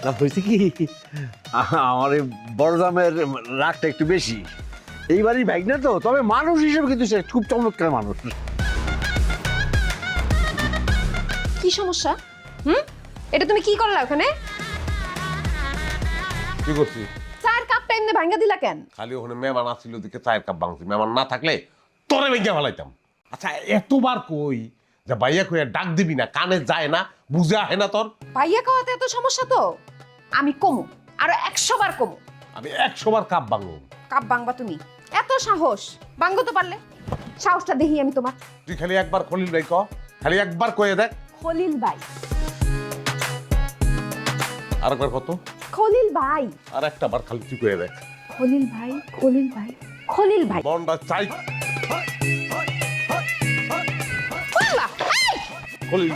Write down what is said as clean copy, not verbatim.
না হয়েছে কি আমার এই বড় দামের রাগটা একটু বেশি। এইবারই বাইক না তো, তবে মানুষ হিসেবে কিন্তু সে খুব চমৎকার মানুষ। কি সমস্যা? এটা তুমি কি করলা ওখানে? কি করছি? চার কাপটা এমনি ভাঙা দিলা কেন? খালি ওখানে মেহমান আসছিল দিকে চায়ের কাপ ভাঙছি, মেহমান না থাকলে তোরে ভেঙে ফেলাইতাম। আচ্ছা এতবার কই যে ভাইয়া কইয়া ডাক দিবি না, কানে যায় না, বুঝে আহে না তোর। ভাইয়া খাওয়াতে এত সমস্যা তো আমি কমু, আরো 100 বার কমু। আমি 100 বার কাপ ভাঙব। কাপ ভাঙবা তুমি? এত সাহস? ভাঙবো তো পারলে, সাহসটা দেখি আমি তোমার। তুই খালি একবার খলিল ভাই ক, খালি একবার কয়ে দেখ। খলিল ভাই। আর একবার কত? খলিল ভাই। আর একটা বার খালি তুই কয়ে দেখ। খলিল ভাই, খলিল ভাই, খলিল ভাই। মনটা চাই বললা, এই! খলিল